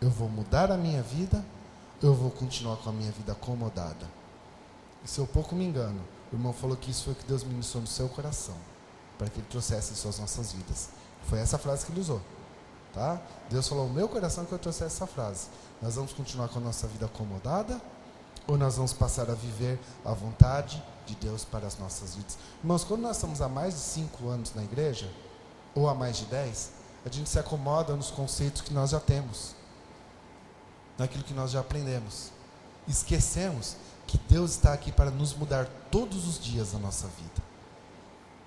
Eu vou mudar a minha vida? Ou eu vou continuar com a minha vida acomodada? E se eu pouco me engano, o irmão falou que isso foi o que Deus ministrou no seu coração, para que ele trouxesse isso às nossas vidas. Foi essa frase que ele usou, tá? Deus falou ao meu coração que eu trouxesse essa frase. Nós vamos continuar com a nossa vida acomodada? Ou nós vamos passar a viver a vontade de Deus para as nossas vidas? Irmãos, quando nós estamos há mais de 5 anos na igreja, ou há mais de 10, a gente se acomoda nos conceitos que nós já temos, naquilo que nós já aprendemos. Esquecemos que Deus está aqui para nos mudar todos os dias da nossa vida.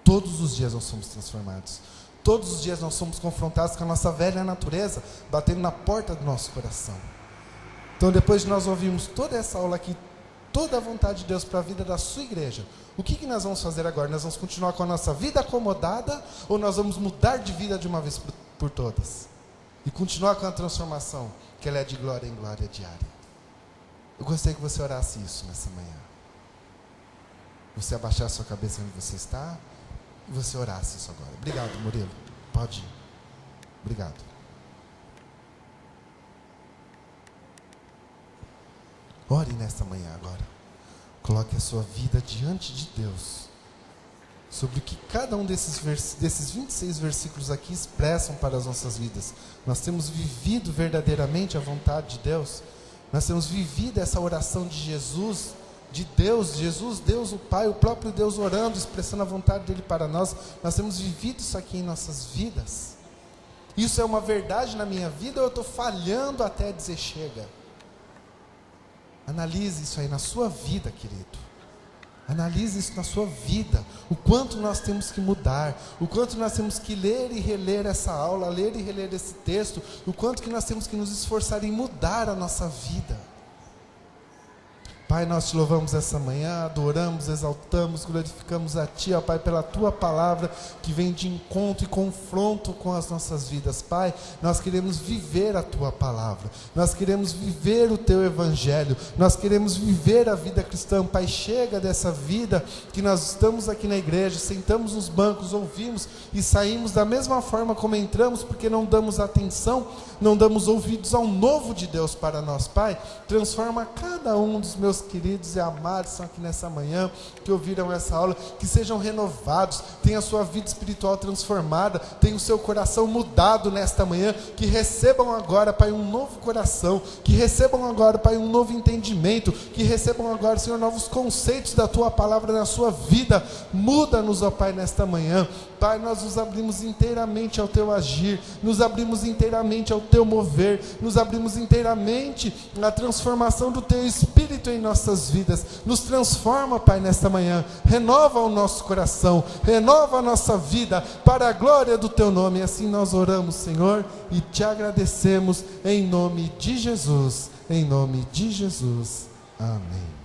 Todos os dias nós somos transformados. Todos os dias nós somos confrontados com a nossa velha natureza, batendo na porta do nosso coração. Então, depois de nós ouvirmos toda essa aula aqui, toda a vontade de Deus para a vida da sua igreja, o que nós vamos fazer agora? Nós vamos continuar com a nossa vida acomodada, ou nós vamos mudar de vida de uma vez por todas? E continuar com a transformação, que ela é de glória em glória diária. Eu gostaria que você orasse isso nessa manhã. Você abaixar a sua cabeça onde você está, e você orasse isso agora. Obrigado, Murilo. Pode ir. Obrigado. Ore nesta manhã agora. Coloque a sua vida diante de Deus, sobre o que cada um desses 26 versículos aqui expressam para as nossas vidas. Nós temos vivido verdadeiramente a vontade de Deus? Nós temos vivido essa oração de Jesus, de Deus, Jesus, Deus o Pai, o próprio Deus orando, expressando a vontade dEle para nós? Nós temos vivido isso aqui em nossas vidas? Isso é uma verdade na minha vida, ou eu estou falhando até dizer chega? Analise isso aí na sua vida, querido. Analise isso na sua vida. O quanto nós temos que mudar. O quanto nós temos que ler e reler essa aula. Ler e reler esse texto. O quanto que nós temos que nos esforçar em mudar a nossa vida. Pai, nós te louvamos essa manhã, adoramos, exaltamos, glorificamos a Ti, ó Pai, pela Tua palavra que vem de encontro e confronto com as nossas vidas. Pai, nós queremos viver a Tua palavra, nós queremos viver o Teu Evangelho, nós queremos viver a vida cristã. Pai, chega dessa vida que nós estamos aqui na igreja, sentamos nos bancos, ouvimos e saímos da mesma forma como entramos, porque não damos atenção, não damos ouvidos ao novo de Deus para nós. Pai, transforma cada um dos meus queridos e amados estão aqui nessa manhã, que ouviram essa aula, que sejam renovados, tenham a sua vida espiritual transformada, tenham o seu coração mudado nesta manhã, que recebam agora, Pai, um novo coração, que recebam agora, Pai, um novo entendimento, que recebam agora, Senhor, novos conceitos da Tua palavra na sua vida. Muda-nos, ó Pai, nesta manhã. Pai, nós nos abrimos inteiramente ao Teu agir, nos abrimos inteiramente ao Teu mover, nos abrimos inteiramente à transformação do Teu Espírito em nossas vidas. Nos transforma, Pai, nesta manhã, renova o nosso coração, renova a nossa vida, para a glória do Teu nome. E assim nós oramos, Senhor, e Te agradecemos, em nome de Jesus, em nome de Jesus. Amém.